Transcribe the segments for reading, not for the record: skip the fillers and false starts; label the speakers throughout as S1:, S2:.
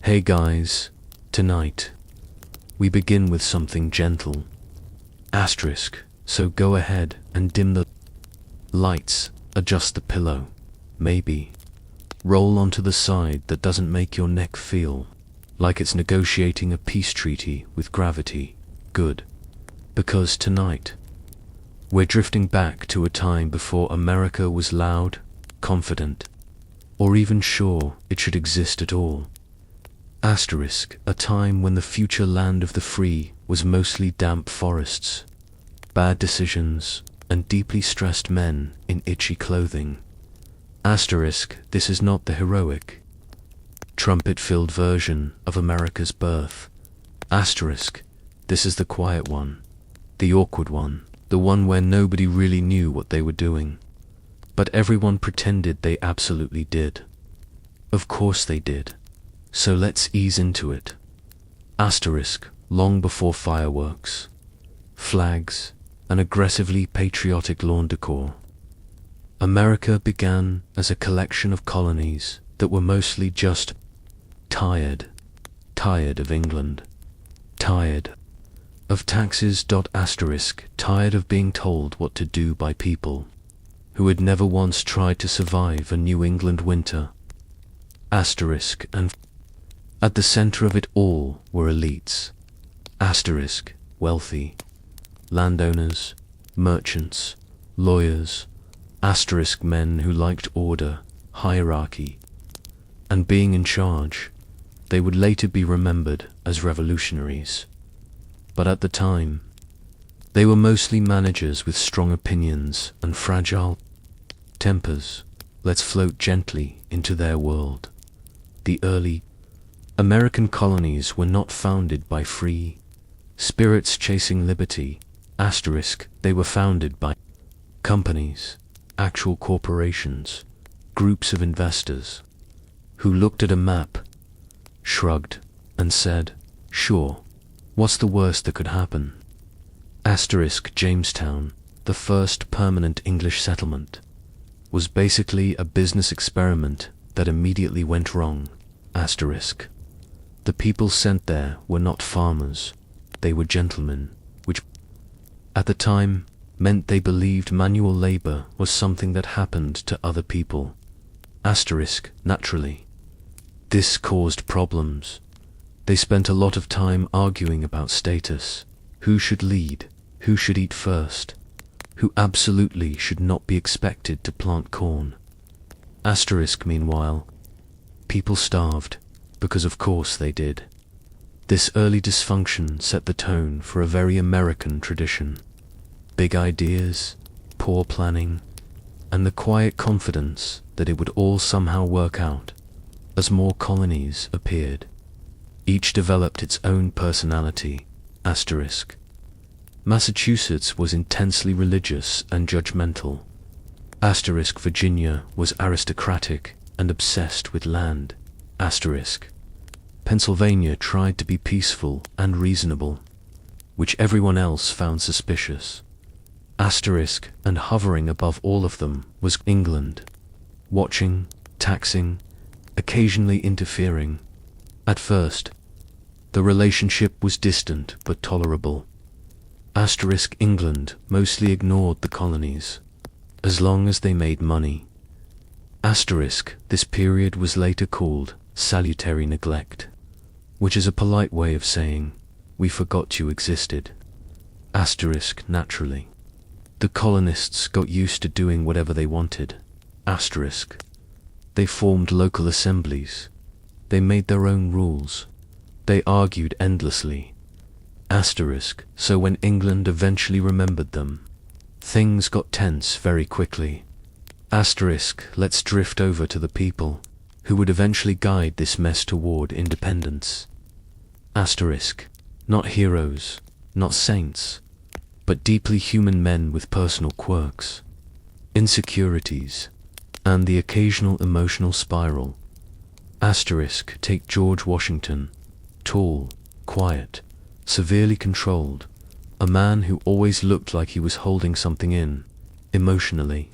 S1: Hey guys, tonight we begin with something gentle. Asterisk, so go ahead and dim the lights, adjust the pillow, maybe roll onto the side that doesn't make your neck feel like it's negotiating a peace treaty with gravity. Good. Because tonight we're drifting back to a time before America was loud, confident, or even sure it should exist at all. Asterisk, a time when the future land of the free was mostly damp forests, bad decisions, and deeply stressed men in itchy clothing. Asterisk, this is not the heroic, trumpet-filled version of America's birth. Asterisk, this is the quiet one, the awkward one, the one where nobody really knew what they were doing, but everyone pretended they absolutely did. Of course they did. So let's ease into it. Asterisk, long before fireworks, flags, and aggressively patriotic lawn decor, America began as a collection of colonies that were mostly just tired of England, tired of taxes. Asterisk, tired of being told what to do by people who had never once tried to survive a New England winter. Asterisk, and at the center of it all were elites. Asterisk, wealthy, landowners, merchants, lawyers. Asterisk, men who liked order, hierarchy, and being in charge. They would later be remembered as revolutionaries. But at the time, they were mostly managers with strong opinions and fragile tempers. Let's float gently into their world. The early American colonies were not founded by free spirits chasing liberty. Asterisk, they were founded by companies, actual corporations, groups of investors, who looked at a map, shrugged, and said, sure, what's the worst that could happen? Asterisk, Jamestown, the first permanent English settlement, was basically a business experiment that immediately went wrong. Asterisk, the people sent there were not farmers, they were gentlemen, which at the time meant they believed manual labor was something that happened to other people. Asterisk, naturally, this caused problems. They spent a lot of time arguing about status, who should lead, who should eat first, who absolutely should not be expected to plant corn. Asterisk, meanwhile, people starved, because of course they did. This early dysfunction set the tone for a very American tradition. Big ideas, poor planning, and the quiet confidence that it would all somehow work out. As more colonies appeared, each developed its own personality. Asterisk, Massachusetts was intensely religious and judgmental. Asterisk, Virginia was aristocratic and obsessed with land. Asterisk, Pennsylvania tried to be peaceful and reasonable, which everyone else found suspicious. Asterisk, and hovering above all of them was England, watching, taxing, occasionally interfering. At first, the relationship was distant but tolerable. Asterisk, England mostly ignored the colonies, as long as they made money. Asterisk, this period was later called salutary neglect, which is a polite way of saying, we forgot you existed. Asterisk, naturally, the colonists got used to doing whatever they wanted. Asterisk, they formed local assemblies. They made their own rules. They argued endlessly. Asterisk, so when England eventually remembered them, things got tense very quickly. Asterisk, let's drift over to the people who would eventually guide this mess toward independence. Asterisk, not heroes, not saints, but deeply human men with personal quirks, insecurities, and the occasional emotional spiral. Asterisk, take George Washington, tall, quiet, severely controlled, a man who always looked like he was holding something in, emotionally,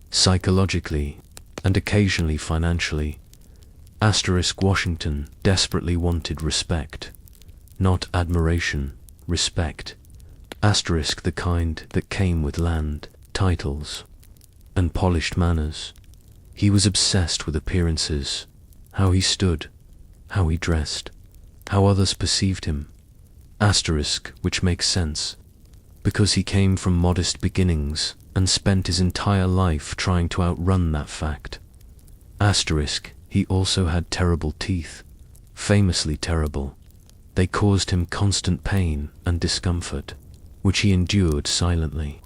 S1: psychologically, and occasionally financially. Asterisk Washington desperately wanted respect. Not admiration, respect. Asterisk the kind that came with land, titles, and polished manners. He was obsessed with appearances, how he stood, how he dressed, how others perceived him. Asterisk, which makes sense, because he came from modest beginnings and spent his entire life trying to outrun that fact. Asterisk, he also had terrible teeth, famously terrible. They caused him constant pain and discomfort, which he endured silently,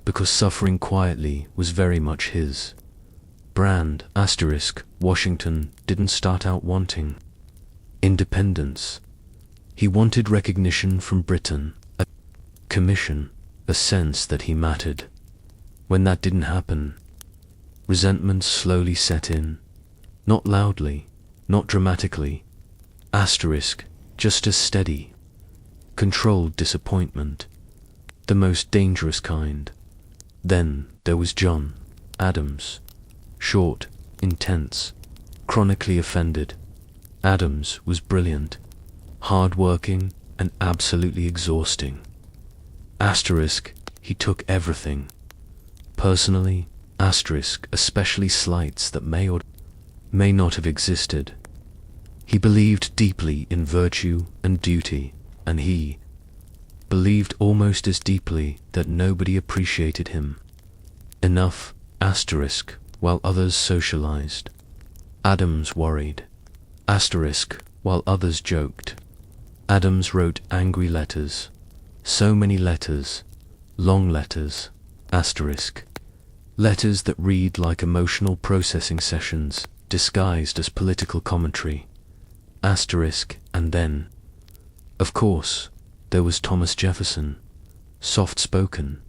S1: because suffering quietly was very much his brand. Asterisk, Washington didn't start out wanting independence. He wanted recognition from Britain, a commission, a sense that he mattered. When that didn't happen, resentment slowly set in, not loudly, not dramatically. Asterisk, just as steady, controlled disappointment, the most dangerous kind. Then there was John Adams, short, intense, chronically offended. Adams was brilliant, hard-working, and absolutely exhausting. Asterisk, he took everything personally. Asterisk, especially slights that may or may not have existed. He believed deeply in virtue and duty, and he believed almost as deeply that nobody appreciated him enough. Asterisk, while others socialized, Adams worried. Asterisk, while others joked, Adams wrote angry letters, so many letters, long letters. Asterisk, letters that read like emotional processing sessions disguised as political commentary. Asterisk, and then, of course, there was Thomas Jefferson, soft-spoken,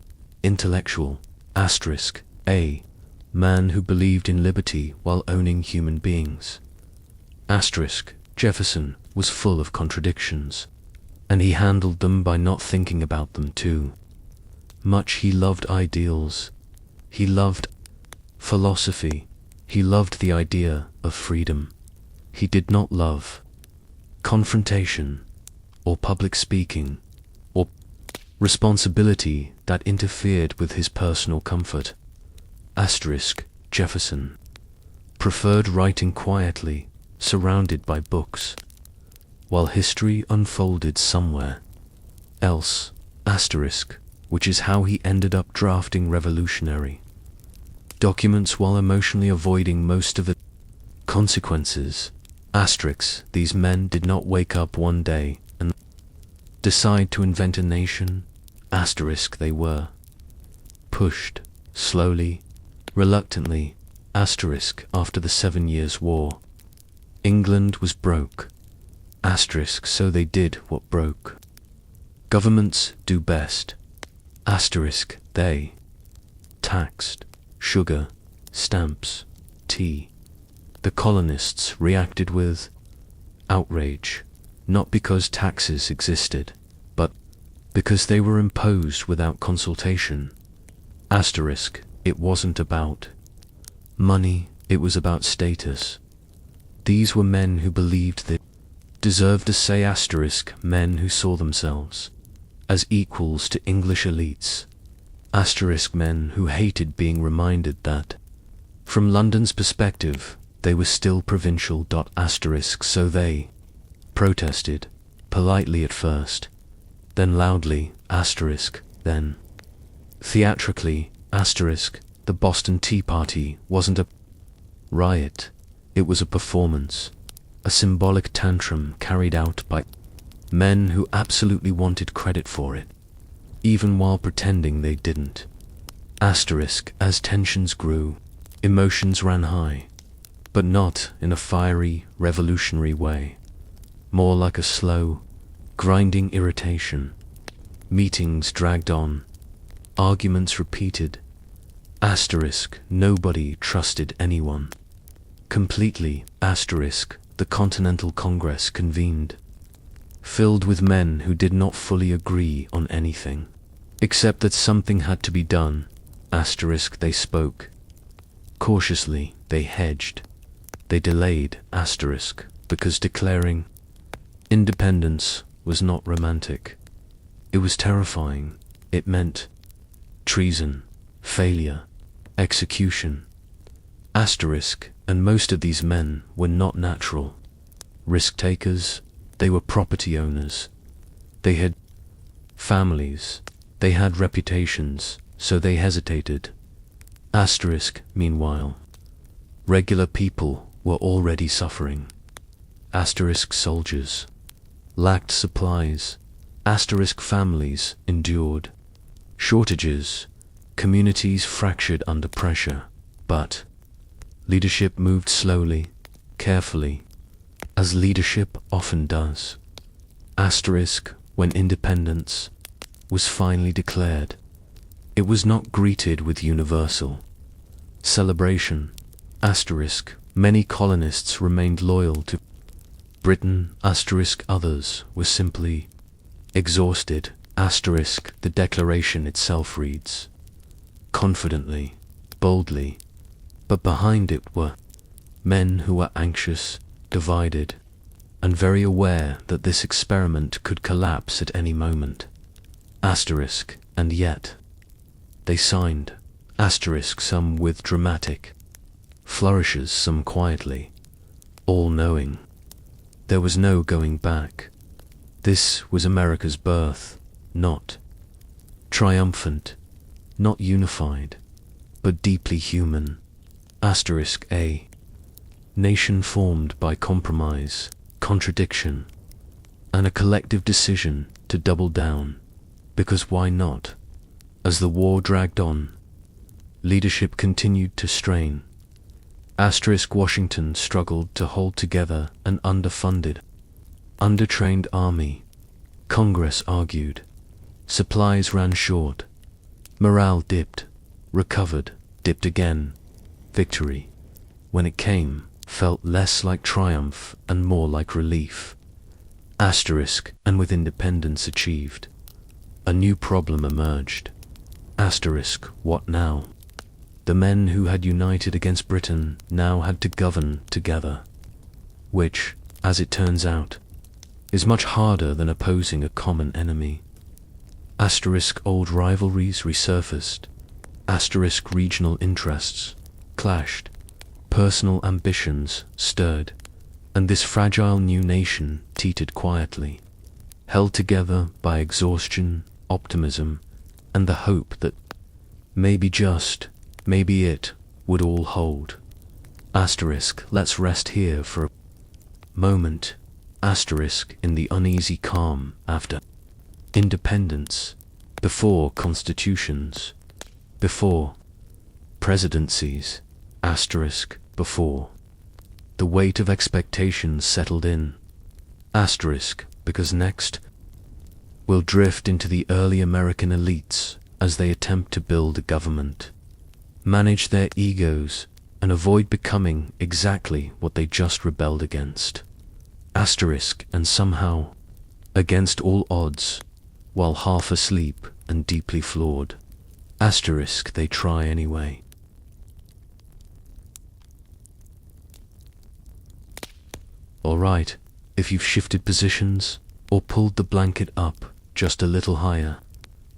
S1: intellectual. Asterisk, a man who believed in liberty while owning human beings. Asterisk, Jefferson was full of contradictions, and he handled them by not thinking about them too much. He loved ideals. He loved philosophy. He loved the idea of freedom. He did not love confrontation, or public speaking, or responsibility that interfered with his personal comfort. Asterisk, Jefferson preferred writing quietly, surrounded by books, while history unfolded somewhere else. Asterisk, which is how he ended up drafting revolutionary documents while emotionally avoiding most of the consequences. Asterisk, these men did not wake up one day and decide to invent a nation. Asterisk, they were pushed, slowly, reluctantly. Asterisk, after the 7 Years' War, England was broke. Asterisk, so they did what broke governments do best. Asterisk, they taxed sugar, stamps, tea. The colonists reacted with outrage, not because taxes existed, but because they were imposed without consultation. Asterisk, it wasn't about money, it was about status. These were men who believed they deserved a say. Asterisk, men who saw themselves as equals to English elites. Asterisk, men who hated being reminded that, from London's perspective, they were still provincial. Asterisk, so they protested, politely at first, then loudly. Asterisk, then theatrically. Asterisk, the Boston Tea Party wasn't a riot, it was a performance, a symbolic tantrum carried out by men who absolutely wanted credit for it, even while pretending they didn't. Asterisk, as tensions grew, emotions ran high, but not in a fiery, revolutionary way, more like a slow, grinding irritation. Meetings dragged on, arguments repeated. Asterisk, nobody trusted anyone completely. Asterisk, the Continental Congress convened, filled with men who did not fully agree on anything, except that something had to be done. Asterisk, they spoke cautiously, they hedged. They delayed asterisk because declaring independence was not romantic. It was terrifying. It meant treason, failure, execution. Asterisk, and most of these men were not natural risk takers. They were property owners. They had families. They had reputations, so they hesitated. Asterisk, meanwhile, regular people were already suffering. Asterisk, soldiers lacked supplies. Asterisk, families endured shortages. Communities fractured under pressure. But leadership moved slowly, carefully, as leadership often does. Asterisk, when independence was finally declared, it was not greeted with universal celebration. Asterisk, many colonists remained loyal to Britain. Asterisk, others were simply exhausted. Asterisk, the declaration itself reads confidently, boldly, but behind it were men who were anxious, divided, and very aware that this experiment could collapse at any moment. Asterisk, and yet they signed. Asterisk, some with dramatic flourishes, some quietly, all knowing there was no going back. This was America's birth, not triumphant, not unified, but deeply human. Asterisk, a nation formed by compromise, contradiction, and a collective decision to double down. Because why not? As the war dragged on, leadership continued to strain. Asterisk, Washington struggled to hold together an underfunded, undertrained army. Congress argued. Supplies ran short. Morale dipped, recovered, dipped again. Victory, when it came, felt less like triumph and more like relief. Asterisk, and with independence achieved, a new problem emerged. Asterisk, what now? The men who had united against Britain now had to govern together, which, as it turns out, is much harder than opposing a common enemy. Asterisk, old rivalries resurfaced. Asterisk, regional interests clashed. Personal ambitions stirred, and this fragile new nation teetered quietly, held together by exhaustion, optimism, and the hope that maybe it would all hold. Asterisk, let's rest here for a moment. Asterisk, in the uneasy calm after independence, before constitutions, before presidencies. Asterisk, before the weight of expectations settled in. Asterisk, because next we'll drift into the early American elites as they attempt to build a government, manage their egos, and avoid becoming exactly what they just rebelled against. Asterisk, and somehow, against all odds, while half asleep and deeply flawed. Asterisk, they try anyway. Alright, if you've shifted positions, or pulled the blanket up just a little higher,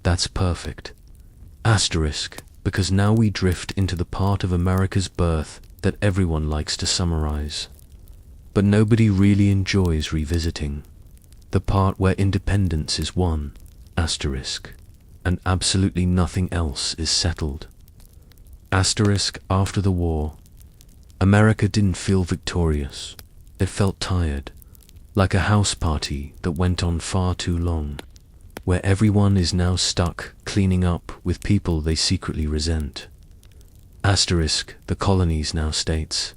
S1: that's perfect. Asterisk, because now we drift into the part of America's birth that everyone likes to summarize, but nobody really enjoys revisiting. The part where independence is won, asterisk, and absolutely nothing else is settled. Asterisk, after the war, America didn't feel victorious. It felt tired, like a house party that went on far too long, where everyone is now stuck cleaning up with people they secretly resent. Asterisk, the colonies, now states,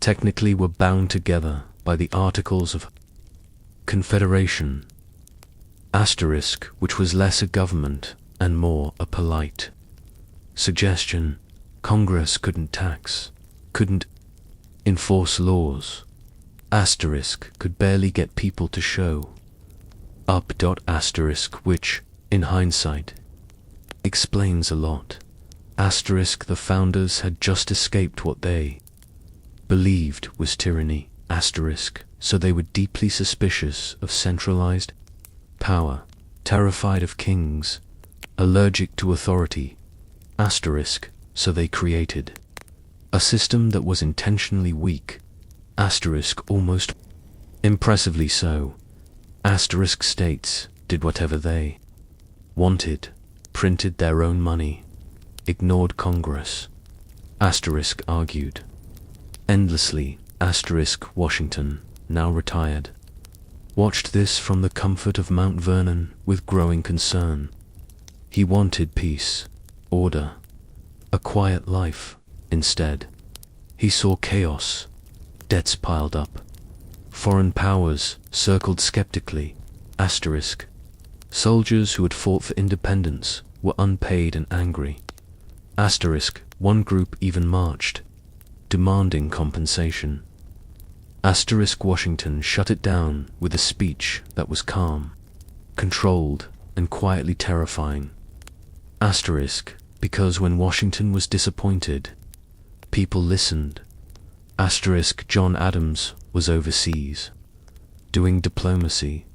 S1: technically were bound together by the Articles of Confederation. Asterisk, which was less a government and more a polite suggestion. Congress couldn't tax, couldn't enforce laws. Asterisk, could barely get people to show up. Asterisk, which, in hindsight, explains a lot. Asterisk, the founders had just escaped what they believed was tyranny, so they were deeply suspicious of centralized power, terrified of kings, allergic to authority, so they created a system that was intentionally weak, almost impressively so. States did whatever they wanted, printed their own money, ignored Congress. Argued endlessly. Washington, now retired, watched this from the comfort of Mount Vernon with growing concern. He wanted peace, order, a quiet life. Instead, he saw chaos, debts piled up, foreign powers circled skeptically. Soldiers who had fought for independence were unpaid and angry. One group even marched, demanding compensation. Washington shut it down with a speech that was calm, controlled, and quietly terrifying. Because when Washington was disappointed, people listened. John Adams was overseas, doing diplomacy.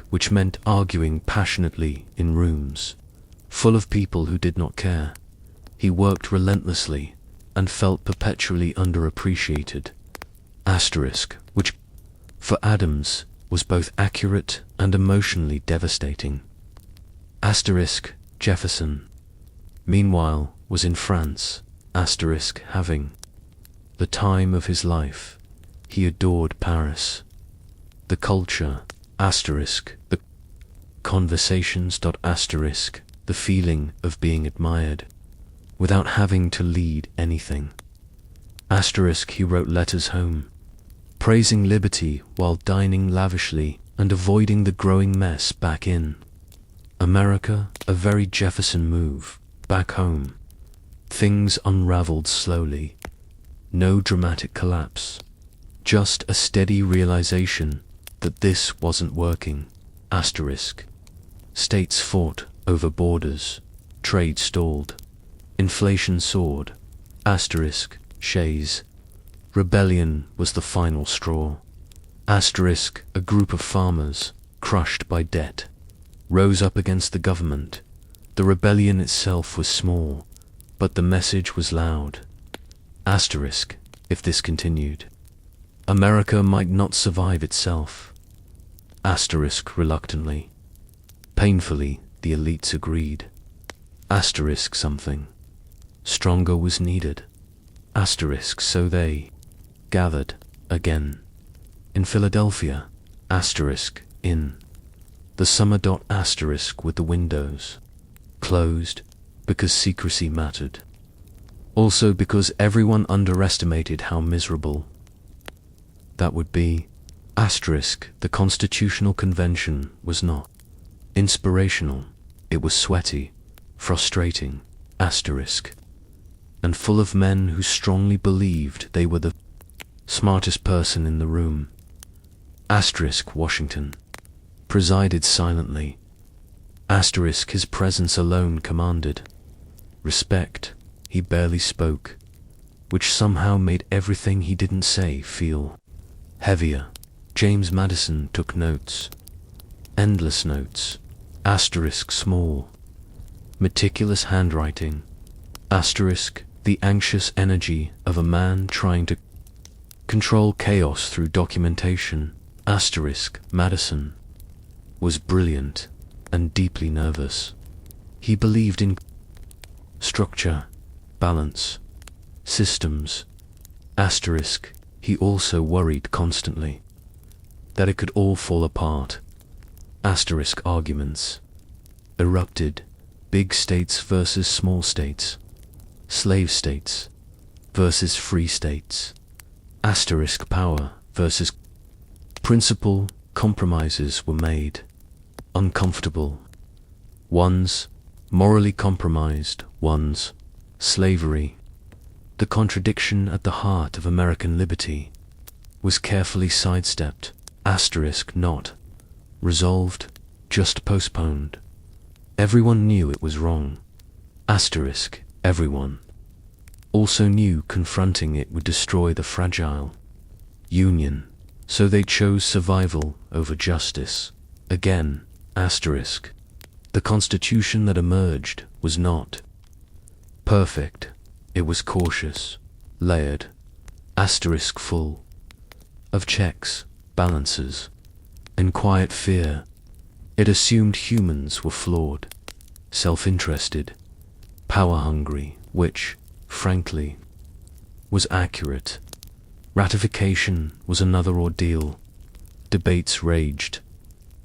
S1: Which meant arguing passionately in rooms full of people who did not care. He worked relentlessly and felt perpetually underappreciated. Which, for Adams, was both accurate and emotionally devastating. Jefferson, meanwhile, was in France, having the time of his life. He adored Paris, the culture, the conversations. The feeling of being admired, without having to lead anything. He wrote letters home, praising liberty while dining lavishly and avoiding the growing mess back in America. A very Jefferson move. Back home, things unraveled slowly. No dramatic collapse, just a steady realization that this wasn't working. States fought over borders, trade stalled, inflation soared. Shays. Rebellion was the final straw. A group of farmers, crushed by debt, rose up against the government. The rebellion itself was small, but the message was loud. If this continued, America might not survive itself. Reluctantly. Painfully, the elites agreed. Something stronger was needed. So they gathered again in Philadelphia. In the summer. With the windows closed because secrecy mattered. Also because everyone underestimated how miserable that would be. The Constitutional Convention was not inspirational. It was sweaty, frustrating, and full of men who strongly believed they were the smartest person in the room. Washington presided silently. His presence alone commanded respect. He barely spoke, which somehow made everything he didn't say feel heavier. James Madison took notes. Endless notes. Small. Meticulous handwriting. The anxious energy of a man trying to control chaos through documentation. Madison was brilliant and deeply nervous. He believed in structure, balance, systems. He also worried constantly that it could all fall apart. Arguments erupted. Big states versus small states. Slave states versus free states. Power versus principle. Compromises were made. Uncomfortable ones, morally compromised ones. Slavery, the contradiction at the heart of American liberty, was carefully sidestepped. Not resolved, just postponed. Everyone knew it was wrong. Everyone. also knew confronting it would destroy the fragile Union, so they chose survival over justice. Again, asterisk. The Constitution that emerged was not perfect. It was cautious, layered, asterisk full of checks, balances, and quiet fear. It assumed humans were flawed, self-interested, power-hungry, which, frankly, was accurate. Ratification was another ordeal. Debates raged.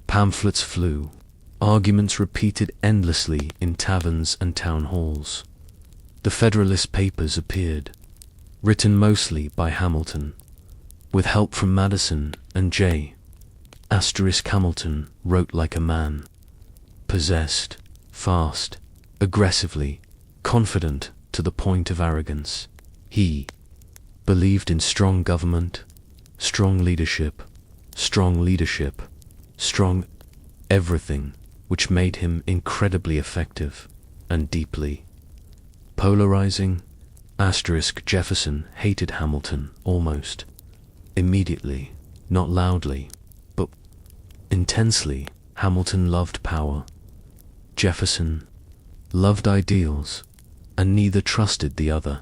S1: Pamphlets flew. Arguments repeated endlessly in taverns and town halls. The Federalist Papers appeared, written mostly by Hamilton, with help from Madison and J. Hamilton wrote like a man, possessed, fast, aggressively, confident to the point of arrogance. He believed in strong government, strong leadership, strong everything, which made him incredibly effective and deeply polarizing. Asterisk. Jefferson hated Hamilton almost immediately, not loudly, but intensely. Hamilton loved power. Jefferson loved ideals, and neither trusted the other.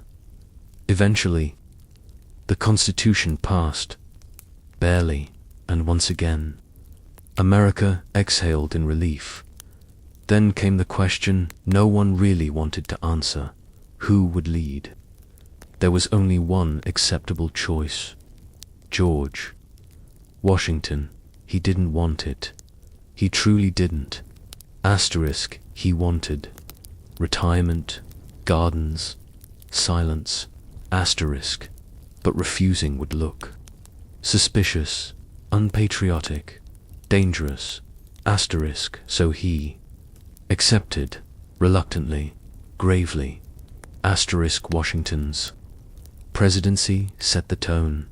S1: Eventually, the Constitution passed, barely, and once again, America exhaled in relief. Then came the question no one really wanted to answer: who would lead? There was only one acceptable choice: George Washington. He didn't want it. He truly didn't. Asterisk. He wanted retirement, gardens, silence. Asterisk. But refusing would look suspicious, unpatriotic, dangerous. Asterisk. So he accepted, reluctantly, gravely. Asterisk. Washington's presidency set the tone,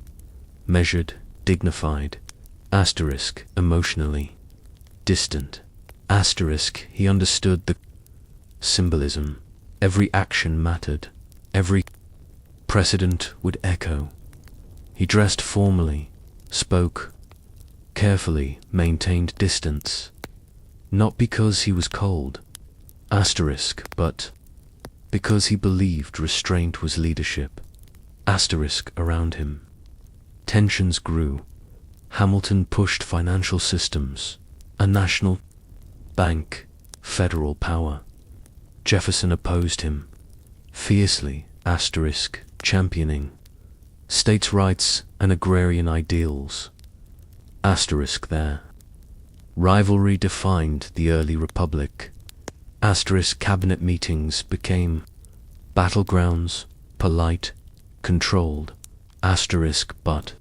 S1: measured, dignified. Asterisk. Emotionally distant. Asterisk. He understood the symbolism. Every action mattered. Every precedent would echo. He dressed formally, spoke carefully, maintained distance. Not because he was cold, asterisk, but because he believed restraint was leadership. Asterisk. Around him, tensions grew. Hamilton pushed financial systems, a national bank, federal power. Jefferson opposed him, fiercely, asterisk, championing states' rights and agrarian ideals. Asterisk. Their rivalry defined the early republic. Asterisk. Cabinet meetings became battlegrounds, polite, controlled. Asterisk. But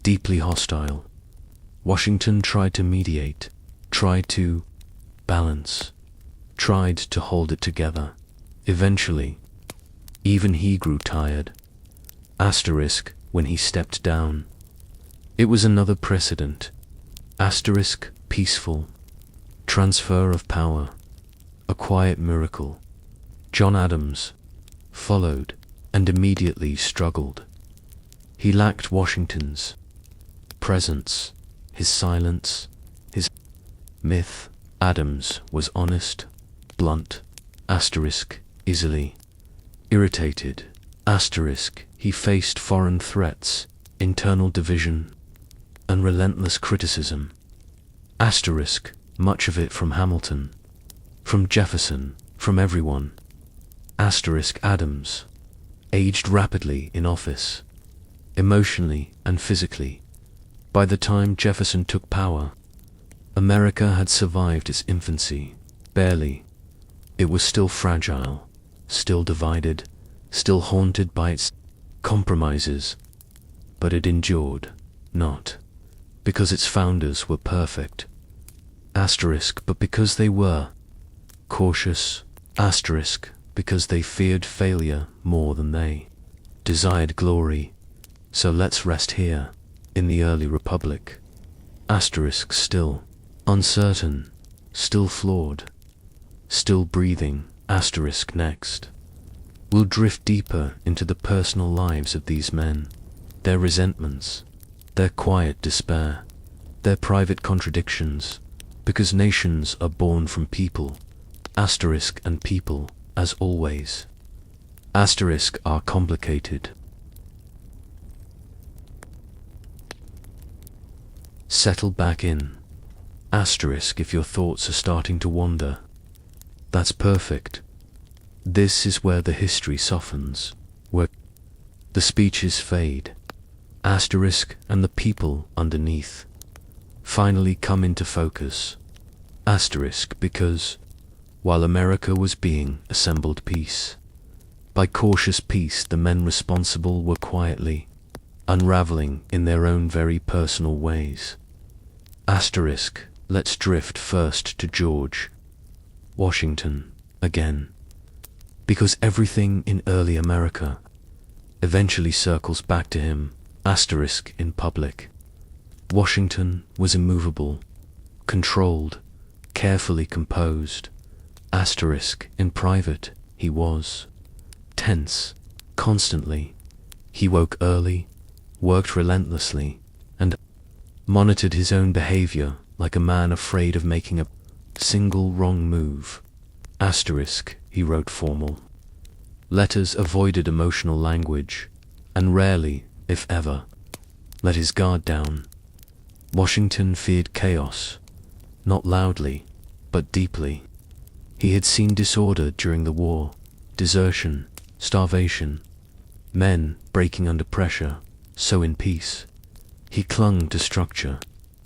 S1: deeply hostile. Washington tried to mediate, tried to balance, tried to hold it together. Eventually, even he grew tired. Asterisk. When he stepped down, it was another precedent. Asterisk. Peaceful transfer of power, a quiet miracle. John Adams followed and immediately struggled. He lacked Washington's presence, his silence, his myth. Adams was honest, blunt, asterisk, easily irritated. Asterisk. He faced foreign threats, internal division, and relentless criticism. Asterisk. Much of it from Hamilton, from Jefferson, from everyone. Asterisk. Adams aged rapidly in office, emotionally and physically. By the time Jefferson took power, America had survived its infancy, barely. It was still fragile, still divided, still haunted by its compromises, but it endured, not because its founders were perfect, asterisk, but because they were cautious, asterisk, because they feared failure more than they desired glory. So let's rest here, in the early republic. Asterisk. Still uncertain, still flawed, still breathing. Asterisk. Next, We'll drift deeper into the personal lives of these men, their resentments, their quiet despair, their private contradictions, because nations are born from people, asterisk and people, as always, asterisk are complicated. Settle back in, asterisk if your thoughts are starting to wander. That's perfect. This is where the history softens, where the speeches fade, asterisk and the people underneath finally come into focus, asterisk because, while America was being assembled piece by cautious piece, the men responsible were quietly unraveling in their own very personal ways. Asterisk, let's drift first to George Washington again, because everything in early America eventually circles back to him, asterisk in public. Washington was immovable, controlled, carefully composed, asterisk in private he was tense, constantly. He woke early, worked relentlessly, and monitored his own behavior like a man afraid of making a single wrong move. Asterisk, he wrote formal letters, avoided emotional language, and rarely, if ever, let his guard down. Washington feared chaos, not loudly, but deeply. He had seen disorder during the war, desertion, starvation, men breaking under pressure, so in peace, he clung to structure,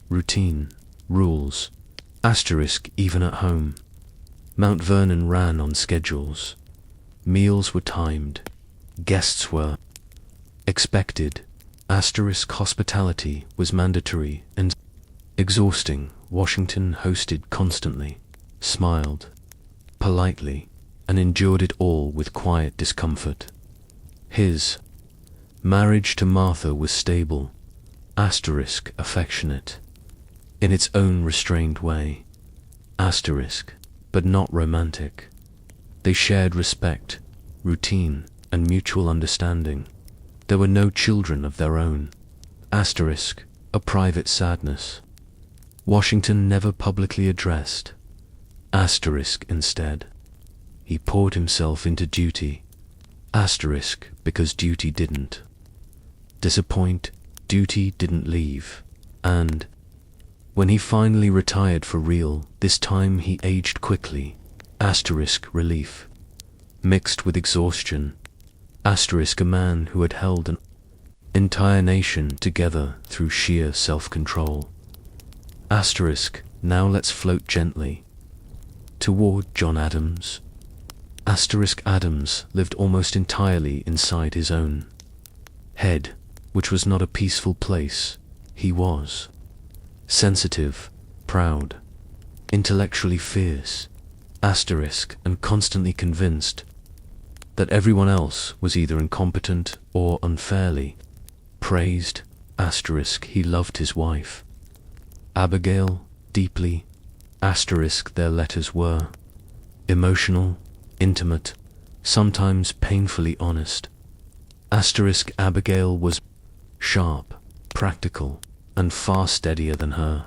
S1: routine, rules, asterisk even at home. Mount Vernon ran on schedules. Meals were timed, guests were expected, asterisk hospitality was mandatory and exhausting. Washington hosted constantly, smiled politely, and endured it all with quiet discomfort. His marriage to Martha was stable, asterisk affectionate, in its own restrained way, asterisk, but not romantic. They shared respect, routine, and mutual understanding. There were no children of their own, asterisk, a private sadness. Washington never publicly addressed, asterisk instead. He poured himself into duty, asterisk because duty didn't disappoint, duty didn't leave, and when he finally retired for real, this time he aged quickly, asterisk relief, mixed with exhaustion, asterisk a man who had held an entire nation together through sheer self-control. Asterisk, now let's float gently toward John Adams. Asterisk Adams lived almost entirely inside his own head, which was not a peaceful place. He was sensitive, proud, intellectually fierce, asterisk, and constantly convinced that everyone else was either incompetent or unfairly praised, asterisk. He loved his wife, Abigail, deeply, asterisk. Their letters were emotional, intimate, sometimes painfully honest, asterisk. Abigail was sharp, practical, and far steadier than her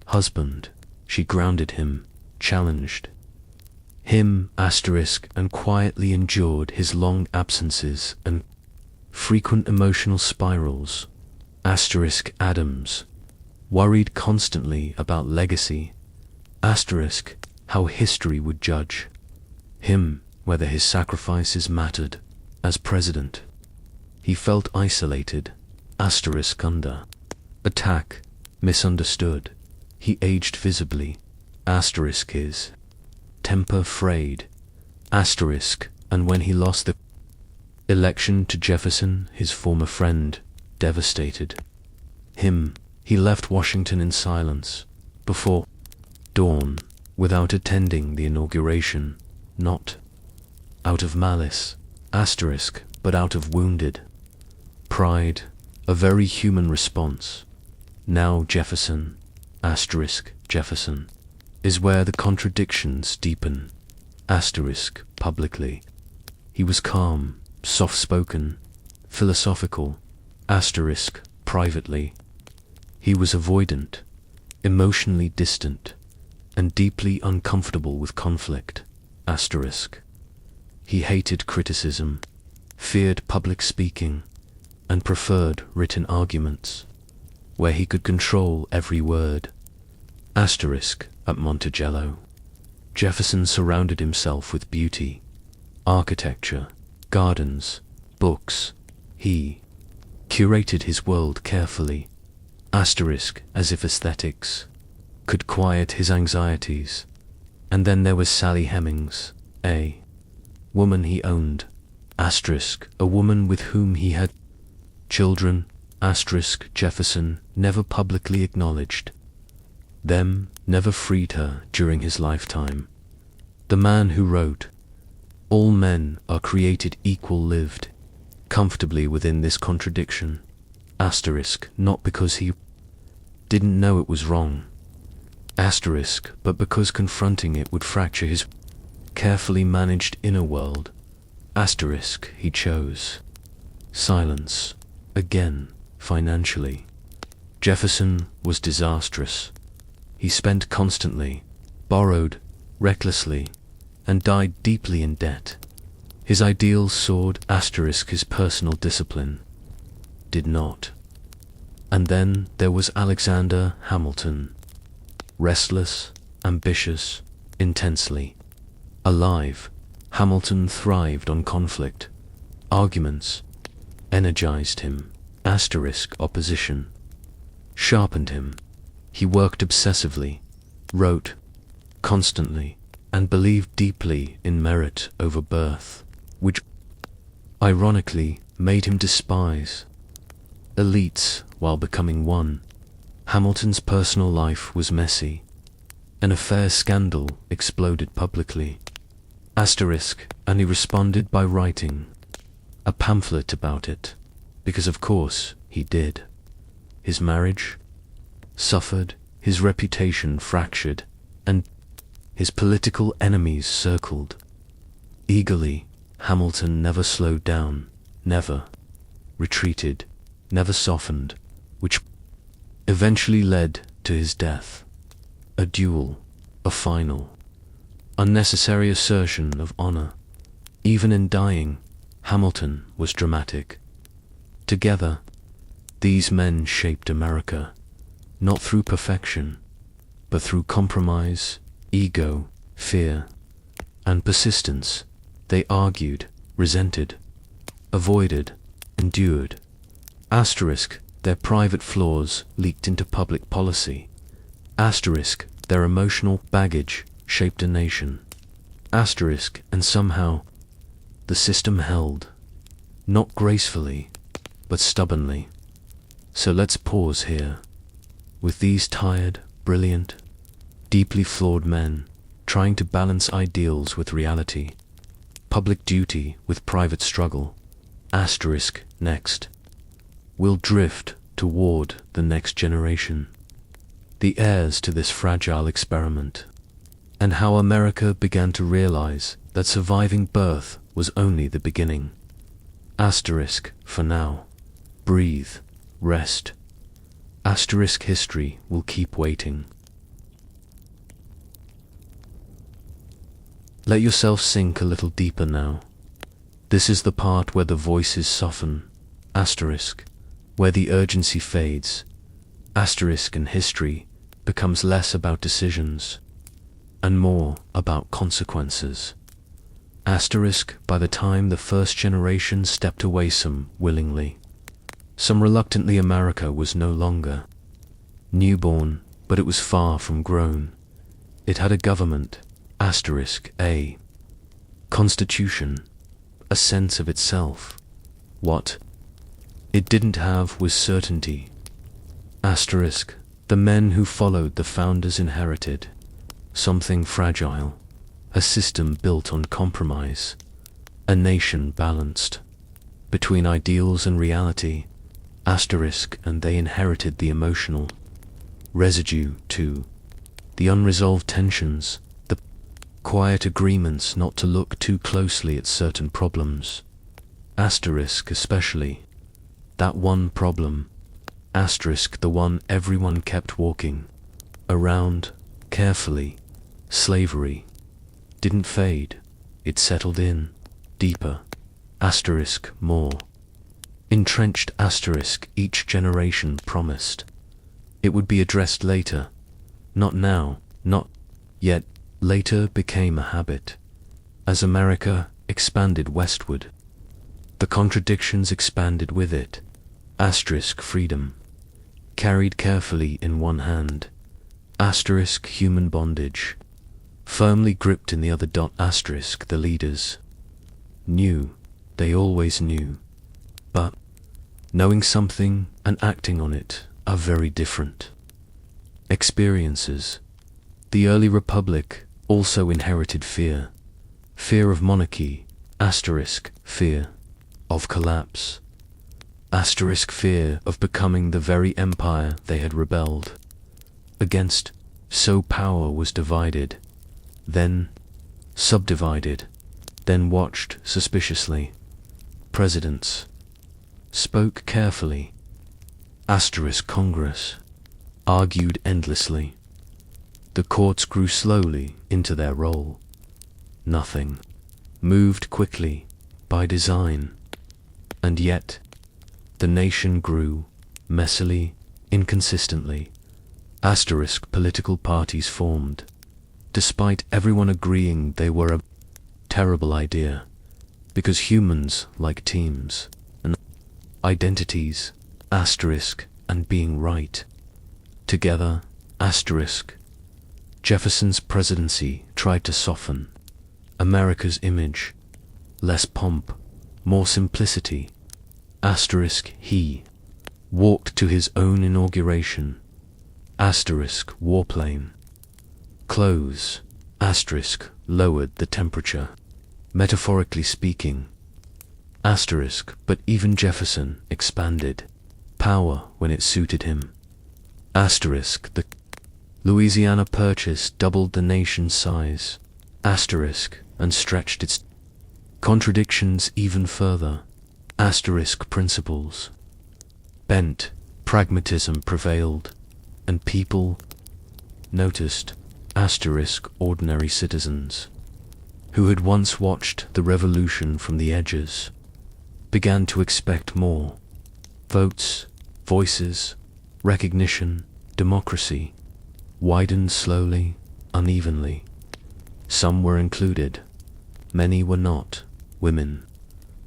S1: husband. She grounded him, challenged him, asterisk, and quietly endured his long absences and frequent emotional spirals, asterisk. Adams worried constantly about legacy, asterisk, how history would judge him, whether his sacrifices mattered as president. He felt isolated, asterisk, under attack, misunderstood. He aged visibly, asterisk. His temper frayed, asterisk, and when he lost the election to Jefferson, his former friend, devastated him, he left Washington in silence before dawn, without attending the inauguration, not out of malice, asterisk, but out of wounded pride, a very human response. Now Jefferson, asterisk, Jefferson, is where the contradictions deepen, asterisk, publicly. He was calm, soft-spoken, philosophical, asterisk, privately. He was avoidant, emotionally distant, and deeply uncomfortable with conflict, asterisk. He hated criticism, feared public speaking, and preferred written arguments, where he could control every word, asterisk. At Monticello, Jefferson surrounded himself with beauty, architecture, gardens, books. He curated his world carefully, asterisk, as if aesthetics could quiet his anxieties. And then there was Sally Hemings, a woman he owned, asterisk, a woman with whom he had children, asterisk. Jefferson never publicly acknowledged them, never freed her during his lifetime. The man who wrote, "All men are created equal," lived comfortably within this contradiction, asterisk, not because he didn't know it was wrong, asterisk, but because confronting it would fracture his carefully managed inner world, asterisk. He chose silence, again, financially. Jefferson was disastrous. He spent constantly, borrowed recklessly, and died deeply in debt. His ideals soared, asterisk. His personal discipline did not. And then there was Alexander Hamilton, restless, ambitious, intensely alive. Hamilton thrived on conflict, arguments, energized him, asterisk. Opposition sharpened him. He worked obsessively, wrote constantly, and believed deeply in merit over birth, which ironically made him despise elites while becoming one. Hamilton's personal life was messy. An affair scandal exploded publicly, asterisk, and he responded by writing a pamphlet about it, because of course he did. His marriage suffered, his reputation fractured, and his political enemies circled eagerly. Hamilton never slowed down, never retreated, never softened, which eventually led to his death. A duel, a final, unnecessary assertion of honor. Even in dying, Hamilton was dramatic. Together, these men shaped America, not through perfection, but through compromise, ego, fear, and persistence. They argued, resented, avoided, endured, asterisk. Their private flaws leaked into public policy, asterisk. Their emotional baggage shaped a nation, asterisk. And somehow, the system held, not gracefully, but stubbornly. So let's pause here. With these tired, brilliant, deeply flawed men, trying to balance ideals with reality, public duty with private struggle, asterisk. Next, we'll drift toward the next generation, the heirs to this fragile experiment, and how America began to realize that surviving birth was only the beginning, asterisk. For now, breathe, rest, asterisk. History will keep waiting. Let yourself sink a little deeper now. This is the part where the voices soften, asterisk, where the urgency fades, asterisk, and history becomes less about decisions and more about consequences, asterisk. By the time the first generation stepped away, some willingly, some reluctantly, America was no longer newborn, but it was far from grown. It had a government, asterisk, a constitution, a sense of itself. What it didn't have was certainty, asterisk. The men who followed the founders inherited something fragile, a system built on compromise, a nation balanced between ideals and reality, asterisk. And they inherited the emotional residue too, the unresolved tensions, the quiet agreements not to look too closely at certain problems. Asterisk especially. That one problem. Asterisk the one everyone kept walking around carefully. Slavery didn't fade. It settled in. Deeper. Asterisk more. Entrenched. Asterisk each generation promised it would be addressed later. Not now, not yet. Later became a habit. As America expanded westward, the contradictions expanded with it. Asterisk freedom, carried carefully in one hand. Asterisk human bondage, firmly gripped in the other. Asterisk the leaders knew, they always knew, but knowing something and acting on it are very different experiences. The early republic also inherited fear. Fear of monarchy. Asterisk fear of collapse. Asterisk fear of becoming the very empire they had rebelled against. So power was divided, then subdivided, then watched suspiciously. Presidents spoke carefully. Asterisk Congress argued endlessly. The courts grew slowly into their role. Nothing moved quickly by design. And yet, the nation grew messily, inconsistently. Asterisk political parties formed, despite everyone agreeing they were a terrible idea, because humans like teams and identities. Asterisk and being right together. Asterisk Jefferson's presidency tried to soften America's image. Less pomp, more simplicity. Asterisk he walked to his own inauguration. Asterisk warplane. Clothes. Asterisk lowered the temperature, metaphorically speaking. Asterisk but even Jefferson expanded power when it suited him. Asterisk the Louisiana Purchase doubled the nation's size. Asterisk and stretched its contradictions even further. Asterisk principles bent, pragmatism prevailed, and people noticed. Asterisk ordinary citizens who had once watched the revolution from the edges began to expect more. Votes, voices, recognition, democracy widened slowly, unevenly. Some were included, many were not. Women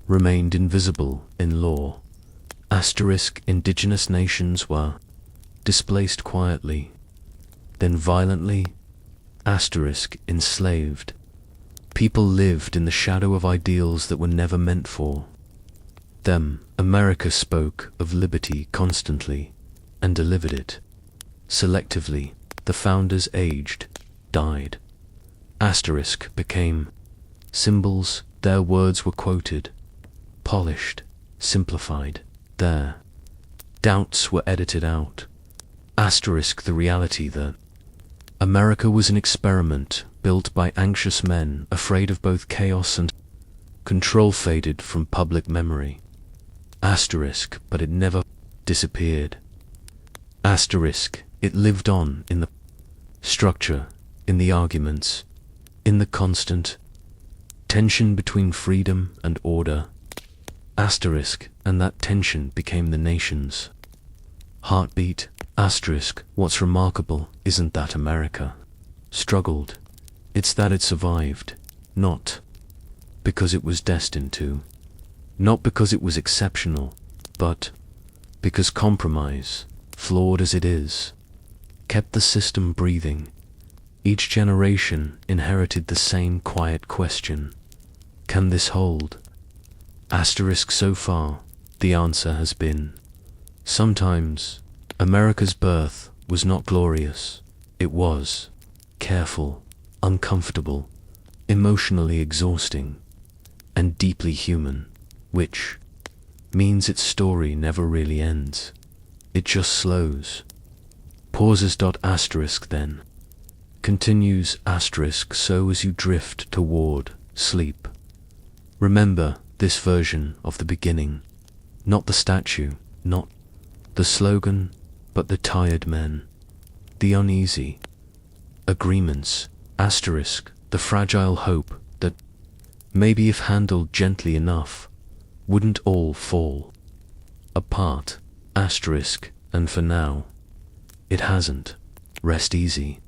S1: remained invisible in law. Asterisk indigenous nations were displaced quietly, then violently. Asterisk enslaved. People lived in the shadow of ideals that were never meant for them. America spoke of liberty constantly and delivered it selectively. The founders aged, died. Asterisk became symbols. Their words were quoted, polished, simplified. Their doubts were edited out. Asterisk the reality that America was an experiment built by anxious men afraid of both chaos and control faded from public memory. Asterisk but it never disappeared. Asterisk it lived on in the structure, in the arguments, in the constant tension between freedom and order. Asterisk and that tension became the nation's heartbeat. Asterisk what's remarkable isn't that America struggled, it's that it survived, not because it was destined to, not because it was exceptional, but because compromise, flawed as it is, kept the system breathing. Each generation inherited the same quiet question: can this hold? Asterisk so far, the answer has been, sometimes. America's birth was not glorious. It was careful, uncomfortable, emotionally exhausting, and deeply human, which means its story never really ends. It just slows, pauses. Asterisk then continues asterisk so as you drift toward sleep. Remember this version of the beginning, not the statue, not the slogan, but the tired men, the uneasy agreements, asterisk, the fragile hope that maybe if handled gently enough, wouldn't all fall apart, asterisk, and for now, it hasn't. Rest easy.